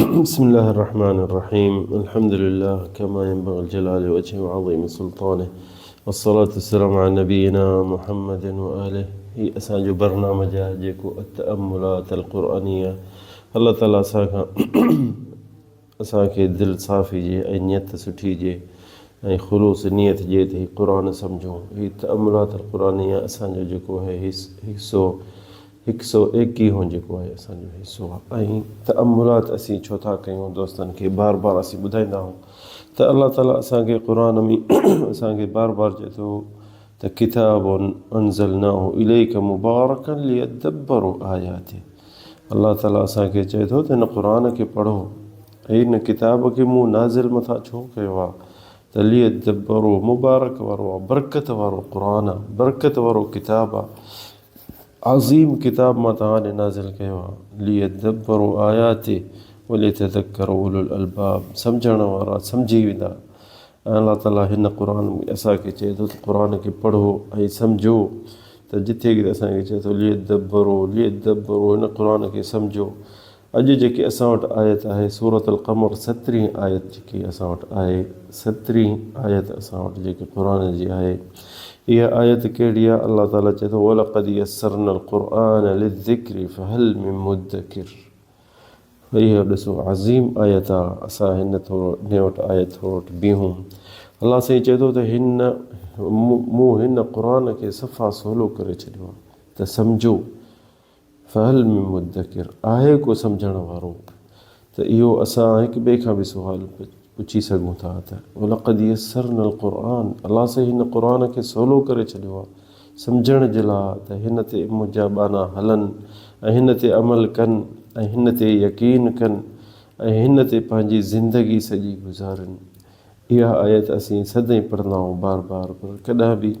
بسم الله الرحمن الرحيم. الحمد لله كما ينبغي الجلال وجهه وعظيم سلطانه، والصلاة والسلام على نبينا محمد وآله. هي أساجو برنامج جيكو التأملات القرآنية. الله تعالى असांखे दिलि साफ़ी जे ऐं नियत सुठी जे ऐं ख़ुलूस नियत जे त हीउ क़ुर सम्झूं। हीउ तअमुलात क़ुरानी असांजो जेको आहे हिसो 121 जेको आहे असांजो हिसो आहे। ऐं तअमुलात असीं छो था कयूं, दोस्तनि खे बार बार असीं ॿुधाईंदा आहियूं त अल्लाह ताला असांखे क़ुर में असांखे बार बार चए थो त किताबुन अंज़लनाहु इलैका मुबारकन लियदब्बरू आयातिही। अल्लाह ताला असांखे चए थो त हिन क़ुर खे पढ़ो, हिन किताब खे मूं नाज़िल मथां छो कयो आहे त लियदब्बरू मुबारक वारो आहे, बरकत वारो क़ुर आहे, बरकत वारो किताब आहे, अज़ीम किताब मां तव्हां ॾे नाज़िल कयो आहे। लियदब्बरू आयातिही वलियतज़क्करू उलुल अलबाब, सम्झण वारा सम्झी वेंदा। ऐं अल्लाह ताला हिन क़ुर में असांखे चए थो त क़ुर खे पढ़ो ऐं सम्झो। त जिथे बि असांखे चए थो लियदब्बरू हिन क़ुर खे सम्झो। अॼु जेकी असां वटि आयत आहे सूरत अल क़मर 17 आयत जेकी असां वटि आहे, 17 आयत असां वटि जेकी क़ुर जी आहे, इहा आयत कहिड़ी आहे? अल्लाह ताला चए थो वलक़द यस्सरनल क़ुरआन लिज़्ज़िक्रि फ़हल मिन मुद्दकिर। इहा ॾिसो अज़ीम आयत आहे। असां हिन वटि आयत थोरो वटि बीहूं। अल्लाह साईं चए थो त मूं हिन क़ुर खे सफ़ा सवलो करे छॾियो आहे त सम्झो। फ़हल मिन मुद्दकिर, आहे को सम्झण वारो? त इहो असां हिक ॿिए खां बि सुवाल पुछी सघूं था त वलक़द यस्सरनल क़ुरआन, अल्लाह साईं हिन क़ुर खे सवलो करे छॾियो आहे सम्झण जे लाइ त हिन ते मुंहिंजा बाना हलनि ऐं हिन ते अमल कनि ऐं हिन ते यकीन कनि ऐं हिन ते पंहिंजी ज़िंदगी सॼी गुज़ारनि। इहा आयत असीं सदाईं पढ़ंदा आहियूं बार बार, पर कॾहिं बि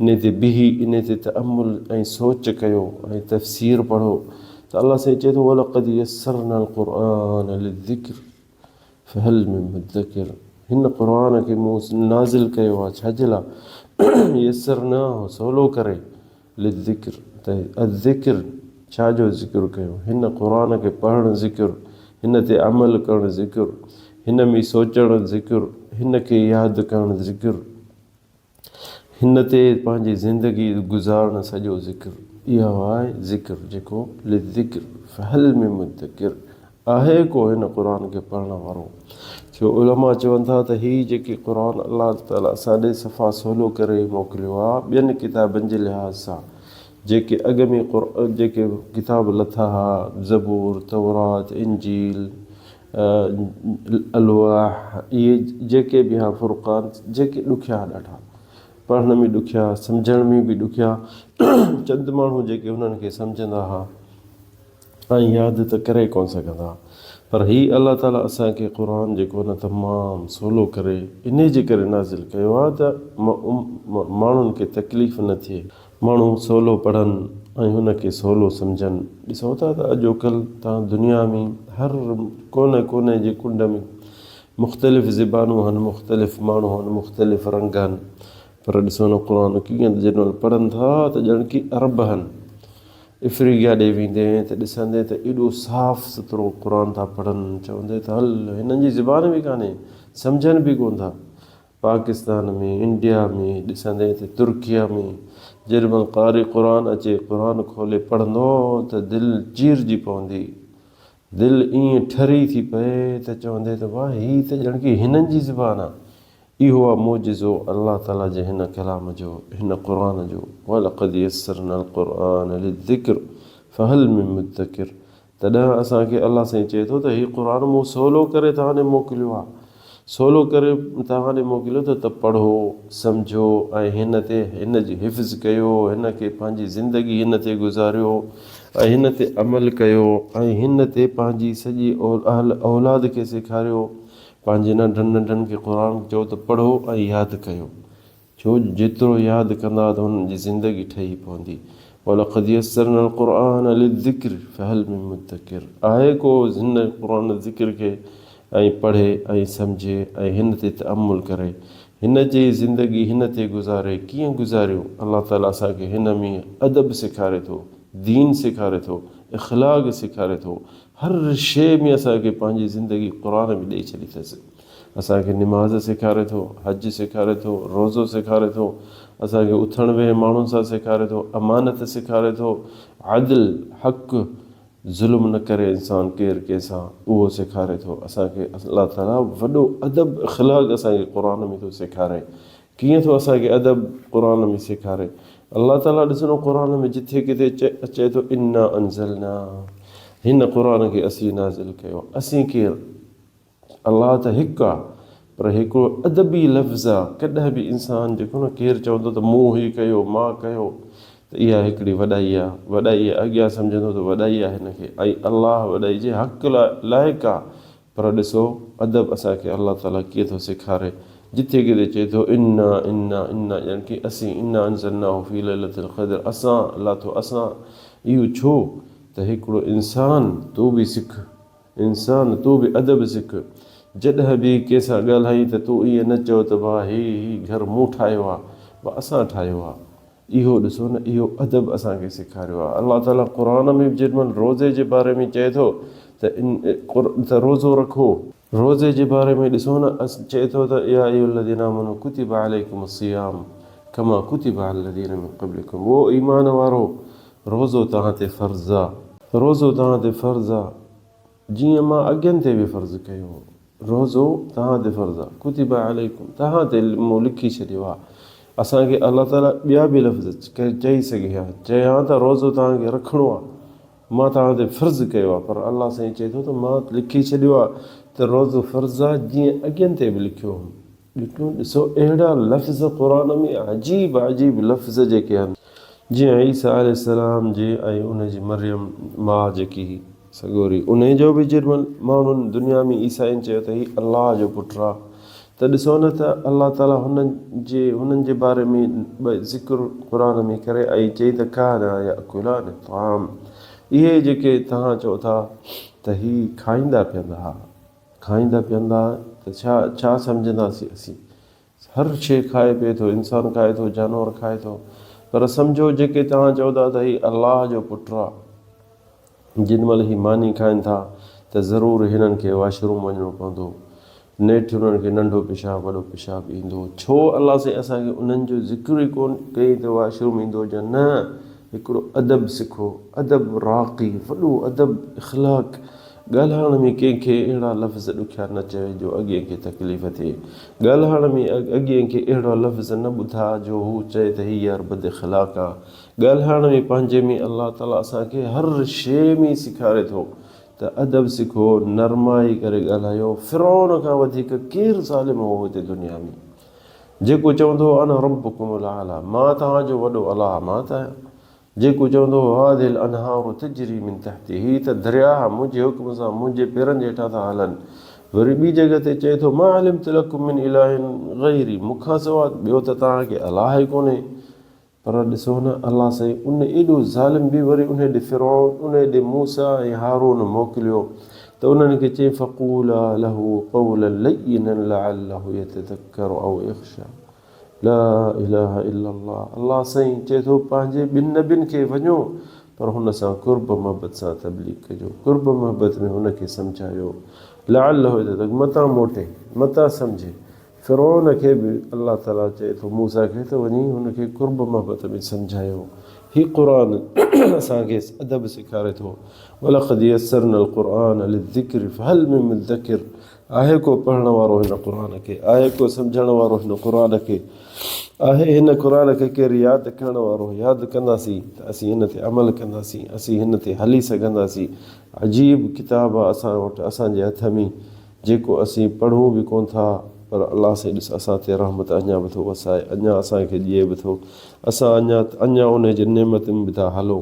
इन ते बिही इन ते तअमुल ऐं सोच कयो ऐं तफ़सीर पढ़ो त अल्लाह साईं चए थो वलक़द यस्सरनल क़ुरआन लिज़्ज़िक्र फ़हल मिन मुद्दकिर। हिन क़ुर खे मूं नाज़िल कयो आहे छाजे लाइ? यस्सरनाहु सवलो करे, लिज़्ज़िक्र त अज़िक्र छाजो ज़िक्र कयो? हिन क़ुर खे पढ़णु ज़िक्र, हिन ते अमल करणु ज़िक्र, हिन में सोचणु ज़िक्र, हिन खे यादि करणु ज़िक्र, हिन ते पंहिंजी ज़िंदगी गुज़ारणु सॼो ज़िक्र। इहो आहे ज़िक्र जेको लिज़्ज़िक्र फ़हल मिन मुद्दकिर, आहे को हिन क़ुर खे पढ़ण वारो? छो उलमा चवनि था त हीअ जेकी क़ुर अल्लाह ताला असां ॾे सफ़ा सवलो करे मोकिलियो आहे ॿियनि किताबनि जे लिहाज़ सां। जेके अॻ में जेके किताब लथा हुआ, ज़बूर, तौरात, इंजील, अलवाह, इहे जेके बि हुआ, फ़ुरक़ान, जेके ॾुखिया ॾाढा, पढ़ण में ॾुखिया, सम्झण में बि ॾुखिया। चंद माण्हू जेके उन्हनि खे सम्झंदा हुआ ऐं यादि त करे कोन सघंदा। पर हीअ अल्लाह ताला असांखे क़ुर जेको न तमामु सवलो करे इन जे करे नाज़िल कयो आहे त माण्हुनि खे तकलीफ़ न थिए, माण्हू सवलो पढ़नि ऐं हुनखे सवलो सम्झनि। ॾिसो था त अॼुकल्ह तव्हां दुनिया में हर कोने कोने जे कुंड में मुख़्तलिफ़ ज़बानूं आहिनि, मुख़्तलिफ़ माण्हू आहिनि, मुख़्तलिफ़ रंग आहिनि, पर ॾिसो न क़ुर कीअं जॾहिं पढ़नि था त ॼण की अरब आहिनि। इफ़्रीका ॾे वेंदे त ॾिसंदे त एॾो साफ़ सुथिरो क़ुर था पढ़नि, चवंदे त हल हिननि जी ज़बान बि कान्हे, सम्झनि बि कोन था। पाकिस्तान में, इंडिया में, ॾिसंदे त तुर्किया में जेॾी महिल क़ारी क़ुर अचे, क़ुर खोले पढ़ंदो त दिलि चीरजी पवंदी, दिलि ईअं ठरी थी पए त चवंदे त वाह हीअ त ॼण की हिननि जी ज़बान आहे। इहो आहे मौजिज़ो अल्लाह ताला जे हिन कलाम जो, हिन क़ुर जो। वलक़द यस्सरनल क़ुरआन लिज़्ज़िक्र फ़हल मिन मुद्दकिर। तॾहिं असांखे अल्लाह साईं चए थो त हीउ क़ुर मूं सवलो करे तव्हां ॾे मोकिलियो आहे, सवलो करे तव्हां ॾे मोकिलियो त पढ़ो, सम्झो ऐं हिन ते हिन जी हिफ़्ज़ कयो, हिन खे पंहिंजी ज़िंदगी हिन ते गुज़ारियो ऐं हिन ते अमल कयो ऐं हिन ते पंहिंजी सॼी औलाद खे सेखारियो। पंहिंजे नंढनि नंढनि खे क़ुर चओ त पढ़ो ऐं यादि कयो, छो जेतिरो यादि कंदा त हुननि जी ज़िंदगी ठही पवंदी। वलक़द यस्सरनल क़ुरआन लिज़्ज़िक्र फ़हल मिन मुद्दकिर, आहे को हिन क़ुर ज़िक्र खे ऐं पढ़े ऐं सम्झे ऐं हिन ते तअमुल करे, हिन जी ज़िंदगी हिन ते गुज़ारे। कीअं गुज़ारियो? अल्लाह ताला असांखे हिन में अदब सेखारे थो, दीन सेखारे थो, इख़लाक़ सेखारे थो, हर शइ में असांखे पंहिंजी ज़िंदगी क़ुर में ॾेई छॾी अथसि। असांखे निमाज़ सेखारे थो, हज सेखारे थो, रोज़ो सेखारे थो, असांखे उथण वेह माण्हुनि सां सेखारे थो, अमानत सेखारे थो, आदिल हक़ ज़ुल्म न करे इंसानु केरु कंहिंसां उहो सेखारे थो। असांखे अलाह ताला वॾो अदब अख़लाक़ असांखे क़ुर में थो सेखारे। कीअं थो असांखे अदब क़ुर में सेखारे? अलाह ताला ॾिसणो क़ुर में जिथे किथे अचे थो इन्ना अंज़लना, हिन क़ुर खे असीं नाज़िल कयो। असीं केरु? अलाह त हिकु आहे, पर हिकिड़ो अदबी लफ़्ज़ आहे। कॾहिं बि इंसानु जेको न केरु चवंदो त मूं हीउ कयो, मां कयो, त इहा हिकिड़ी वॾाई आहे। वॾाई अॻियां सम्झंदो त वॾाई आहे हिनखे, ऐं अलाह वॾाई जे हक़ लाइक़ु आहे। पर ॾिसो अदब असांखे अलाह ताला कीअं थो सेखारे। जिथे किथे चए थो इन्ना इन्ना इन्ना, यानी की असीं इन्ना अंज़लनाहु फी लैलतिल क़द्र, असां अलाह तो असां। इहो छो? त हिकिड़ो इंसानु तूं बि सिख, इंसानु तूं बि अदब सिख। जॾहिं बि कंहिंसां ॻाल्हाई त तूं ईअं न चओ त भाउ हीउ घर मूं ठाहियो आहे, भाउ असां ठाहियो आहे। इहो ॾिसो न, इहो अदब असांखे सेखारियो आहे अलाह ताला। क़ुर में जेॾीमहिल रोज़े जे बारे में चए थो त रोज़ो रखो, रोज़े जे बारे में ॾिसो न चए थो त या अय्युहल्लज़ीना आमनू कुतिबा अलैकुमुस्सियाम कमा कुतिबा अलज़ीना मिन क़ब्लिकुम। वो ईमान वारो, रोज़ो तव्हां ते फ़र्ज़ आहे, रोज़ो तव्हां ते फ़र्ज़ आहे जीअं मां अॻियनि ते बि फ़र्ज़ु कयो। रोज़ो तव्हां ते फ़र्ज़ु आहे, कुतिबा अलैकुम तव्हां ते मूं लिखी छॾियो आहे। असांखे अलाह ताला ॿिया बि लफ़्ज़ चई सघे हा, चए हा त रोज़ो तव्हांखे रखिणो आहे, मां तव्हां ते फ़र्ज़ु कयो आहे। पर अलाह साईं चए थो त मां लिखी छॾियो आहे त रोज़ो फ़र्ज़ु आहे जीअं अॻियनि ते बि लिखियो हुउमि। ॾिसो अहिड़ा लफ़्ज़ क़ुर में अजीब अजीब लफ़्ज़ जेके आहिनि, जीअं ईसा अलैहिस्सलाम जे ऐं उनजी मरियम माउ जेकी सॻोरी, उन जो बि जेॾीमहिल माण्हुनि दुनिया में ईसाइनि चयो त हीउ अलाह जो पुटु आहे, त ॾिसो न त अलाह ताला हुननि जे बारे में ज़िक्र क़ुर में करे ऐं चई त काना याकुलान ताम, इहे जेके तव्हां चओ था त हीउ खाईंदा पीअंदा हा, खाईंदा पीअंदा त छा सम्झंदासीं असीं? हर शइ खाए पिए थो, इंसानु खाए थो, जानवर खाए थो, पर सम्झो जेके तव्हां चओ था त हीउ अलाह जो पुटु आहे, जेॾीमहिल हीउ मानी खाइनि था त ज़रूरु हिननि खे वॉशरूम वञिणो पवंदो, नेठि हुननि खे नंढो पेशाबु वॾो पेशाबु ईंदो। छो अलाह साईं असांखे उन्हनि जो ज़िक्र ई कोन कई त वॉशरूम ईंदो या न? हिकिड़ो अदब सिखो, अदब राक़ी, वॾो अदब इख़लाक़। ॻाल्हाइण में कंहिंखे अहिड़ा लफ़्ज़ ॾुखिया न चए जो अॻिए खे तकलीफ़ थिए। ॻाल्हाइण में अॻिए खे अहिड़ा लफ़्ज़ न ॿुधा जो हू चए त हीउ यार बद इख़लाक़ आहे। ॻाल्हाइण में पंहिंजे में अलाह ताला असांखे हर शइ में सेखारे थो त अदब सिखो, नरमाई करे ॻाल्हायो। फ़िरौन खां वधीक केरु ज़ालिम हो हिते दुनिया में, जेको चवंदो अना रब्बुकुमुल आला, मां तव्हांजो वॾो अलाह मां त आहियां। जेको चवंदो हादिल अनहारु तजरी मिन तहती, हीअ त दरिया मुंहिंजे हुकुम सां मुंहिंजे पेरनि जे हेठां था हलनि। वरी ॿी जॻह ते चए थो मा अलिमतु लकुम मिन इलाहिन ग़ैरी, मूंखां सवाइ ॿियो त तव्हांखे अलाह ई कोन्हे। पर ॾिसो न अलाह साईं उन एॾो ज़ालिम बि वरी उन ॾे फ़िरौन, उन ॾे मूसा ऐं हारून मोकिलियो त उन्हनि खे चई फ़क़ूला लहू क़ौलन लय्यिनन लअल्लहु यतज़क्करु औ यख़्शा। ला इलाहा इल्लल्लाह। अलाह साईं चए थो पंहिंजे ॿिनि नबियुनि खे वञो पर हुन सां कुर्ब मोहबत सां तबलीग कजो, कुर्ब मोहबत में हुनखे सम्झायो। लअल्लहु यतज़क्करु, मतां मोटे, मतां सम्झे। फ़िरौन खे बि अलाह ताला चए थो मूसा खे त वञी हुनखे कुर्ब मोहबत में सम्झायो। हीउ क़ुर असांखे अदब सेखारे थो। वलक़द यस्सरनल क़ुरआन लिज़्ज़िक्रि फ़हल मिन मुद्दकिर, आहे को पढ़ण वारो हिन क़ुर खे, आहे को सम्झण वारो हिन क़ुर खे, आहे हिन क़ुर खे केरु यादि करण वारो? यादि कंदासीं त असीं हिन ते अमल कंदासीं, असीं हिन ते हली सघंदासीं। अजीब किताबु आहे असां वटि, असांजे हथ में, जेको असीं पढ़ूं बि कोन था, पर अलाह साईं ॾिस असां ते रहमत अञा बि थो वसाए, अञा असांखे ॾिए बि थो, असां अञा उन जे नेमतुनि बि था हलूं।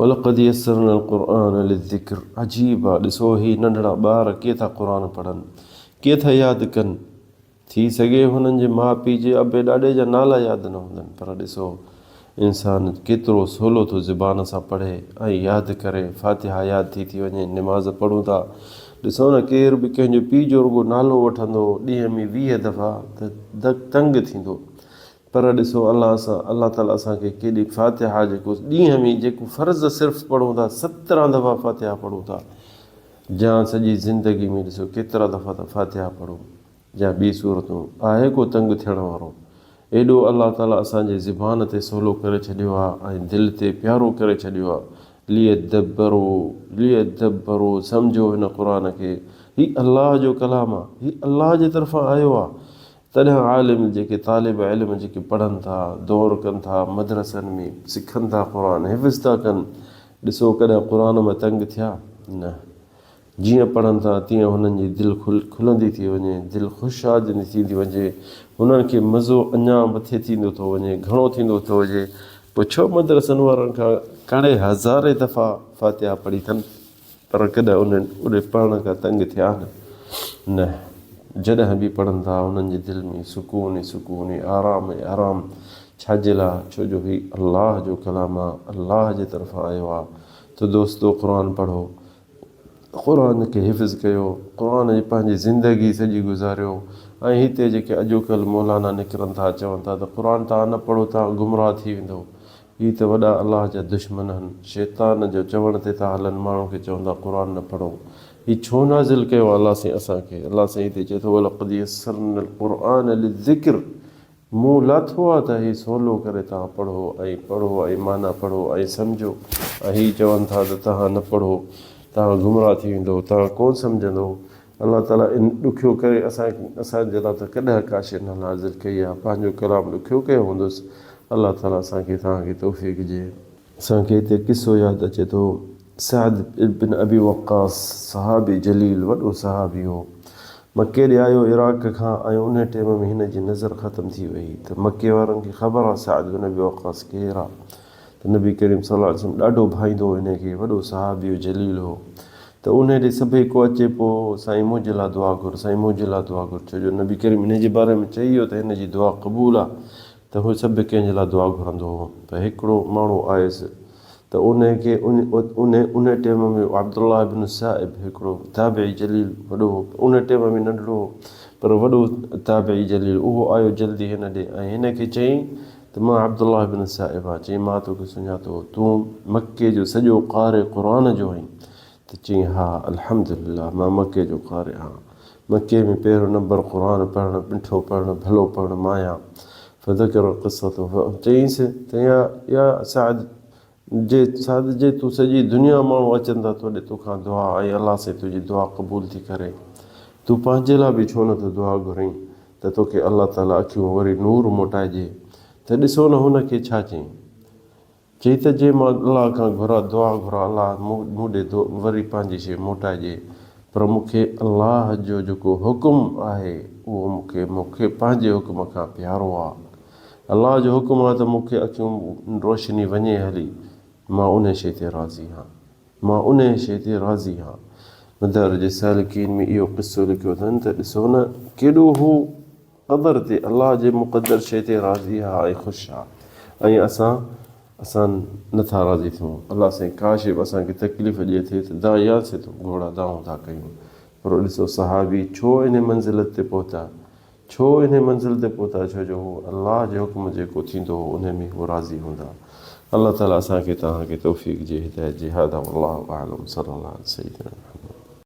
वलक़द यस्सरनल क़ुरआन लिज़्ज़िक्र, अजीब आहे। ॾिसो ही नंढड़ा ॿार कीअं था क़ुर पढ़नि, कीअं था यादि कनि। थी सघे हुननि जे माउ पीउ जे अबे ॾाॾे जा नाला यादि न हूंदनि, पर ॾिसो इंसानु केतिरो सवलो थो ज़ुबान सां पढ़े ऐं यादि करे। फ़ातिहा यादि थी वञे, निमाज़ पढ़ूं था। ॾिसो न केरु बि कंहिंजो पीउ जो रुॻो नालो वठंदो ॾींहं में 20 दफ़ा त तंग थींदो। पर ॾिसो अलाह ताला असांखे केॾी फ़ातिहा जेको ॾींहं में जेको फ़र्ज़ु सिर्फ़ु पढ़ूं था 17 दफ़ा फ़ातिहा पढ़ूं था। या सॼी ज़िंदगी में ॾिसो केतिरा दफ़ा त फ़ातिहा पढ़ो या ॿी सूरतूं, आहे को तंग थियण वारो? एॾो अलाह ताला असांजे ज़ुबान ते सवलो करे छॾियो आहे ऐं दिलि ते प्यारो करे छॾियो आहे। लियदब्बरो सम्झो हिन क़ुर खे, हीउ अलाह जो कलाम आहे, हीउ अलाह जे तरफ़ां आयो आहे। तॾहिं आलिम जेके तालिब इल्म जेके पढ़नि था, दौर कनि था, मदरसनि में सिखनि था, क़ुर हिफ़्ज़ था कनि, ॾिसो कॾहिं क़ुर में तंग थिया न। जीअं पढ़नि था तीअं हुननि जी दिलि खुलंदी थी वञे, दिलि ख़ुशहाली थींदी वञे, हुननि खे मज़ो अञा मथे थींदो थो वञे, घणो थींदो थो वञे। पुछो मदरसनि वारनि खां, घणे हज़ारे दफ़ा फ़ातिहा पढ़ी अथनि, पर कॾहिं उन पढ़ण खां तंग थिया न। जॾहिं बि पढ़नि था उन्हनि जी दिलि में सुकून ई सुकून ऐं आराम। छाजे लाइ? छो जो हीउ अलाह जो कलाम आहे, अलाह जे तरफ़ां आयो आहे। त दोस्तो क़ुर पढ़ो, क़ुर खे हिफ़्ज़ कयो, क़ुर जी पंहिंजी ज़िंदगी सॼी गुज़ारियो। ऐं हिते जेके अॼुकल्ह मौलाना निकिरनि था, चवनि था त क़ुर तव्हां न पढ़ो तव्हां गुमराह थी वेंदो। हीअ त वॾा अलाह जा दुश्मन आहिनि, शैतान जो चवण ते था हलनि, माण्हू खे चवंदा क़ुर न पढ़ो। हीउ छो नाज़िल कयो अलाह साईं असांखे? अलाह साईं हिते चए थो वलक़द यस्सरनल क़ुरआन लिज़िक्र, मूं लाथो आहे त हीउ सवलो करे तव्हां पढ़ो ऐं माना पढ़ो ऐं सम्झो। ऐं हीअ चवनि था त तव्हां न पढ़ो, तव्हां गुमराह थी वेंदो, तव्हां कोन सम्झंदो। अलाह ताला इन ॾुखियो करे असांजे लाइ त कॾहिं का शइ न नाज़िल कई आहे, पंहिंजो कलाम ॾुखियो कयो हूंदुसि। अलाह ताला असांखे तव्हांखे तौफ़ीक़ ॾिए। असांखे हिते किसो यादि अचे थो, सअद इब्न अबी वक़ास सहाबी जलील, वॾो सहाबी हो, मके ॾे आयो इराक़ खां, ऐं उन टाइम में हिन जी नज़र ख़तमु थी वई। त मके वारनि खे ख़बर आहे सअद इब्न अबी वक़ास केरु आहे। त नबी करीम सल्लल्लाहु अलैहि वसल्लम ॾाढो भाईंदो हो हिनखे, वॾो सहाबी जलील हो। त उन ॾे सभई को अचे पोइ साईं मुंहिंजे लाइ दुआ घुर, साईं मुंहिंजे लाइ दुआ घुर, छो जो नबी करीम हिन जे बारे में चई वियो त हिन जी दुआ क़बूल आहे। त उहो सभु कंहिंजे लाइ दुआ घुरंदो हो। त हिकिड़ो माण्हू आयुसि, त उनखे उन टाइम में अब्दुल्लाह इब्न साइब हिकिड़ो ताबई जलील वॾो, उन टाइम में नंढड़ो पर वॾो ताबई जलील, उहो आयो जल्दी हिन ॾे ऐं हिनखे चयईं त मां अब्दुल्लाह इब्न साइब आहियां। चयईं मां तोखे सुञातो, तूं मके जो सॼो क़ारे क़ुर जो आहीं? त चयईं हा अल्हम्दुलिल्लाह, मां मके जो क़ारे आहियां, मके में पहिरियों नंबर क़ुर पढ़णु, मिठो पढ़णु, भलो पढ़णु मां आहियां। फ़ज़कर क़िसतो, चयईंसि त या सअद जे तूं सॼी दुनिया माण्हू अचनि था तोॾे तोखां दुआ, ऐं अलाह सां तुंहिंजी दुआ क़बूल थी करे, तूं पंहिंजे लाइ बि छो नथो दुआ घुरईं त तोखे अलाह ताला अखियूं वरी नूर मोटाइजे। त ॾिसो न हुनखे छा चयईं, चई त जे मां अलाह खां दुआ घुरां, अलाह मूं ॾे वरी पंहिंजी शइ मोटाइजे, पर मूंखे अलाह जो जेको हुकुम आहे उहो मूंखे पंहिंजे हुकुम खां प्यारो आहे। अलाह जो हुकुम आहे त मूंखे अखियूं रोशनी वञे हली, मां उन शइ ते राज़ी आहियां। मदारिज सालिकीन में इहो क़िसो लिखियो अथनि त ॾिसो न केॾो हू क़दर ते, अलाह जे मुक़दर शइ ते राज़ी आहे ऐं ख़ुशि आहे, ऐं असां नथा राज़ी थियूं। अलाह साईं का शइ बि असांखे तकलीफ़ ॾिए थिए त दायासीं तो घोड़ा दाऊं था कयूं। पर ॾिसो सहाबी छो इन मंज़िल ते पहुता, छो छो जो हू अलाह जो हुकुम जेको थींदो हो उन में हू राज़ी हूंदा। अलाह ताला असांखे तव्हांखे तौफ़ीक़ ॾिए, हिदायत ॾिए। हादा वल्लाहु अअलम, सल्लल्लाहु अलैहि वसल्लम।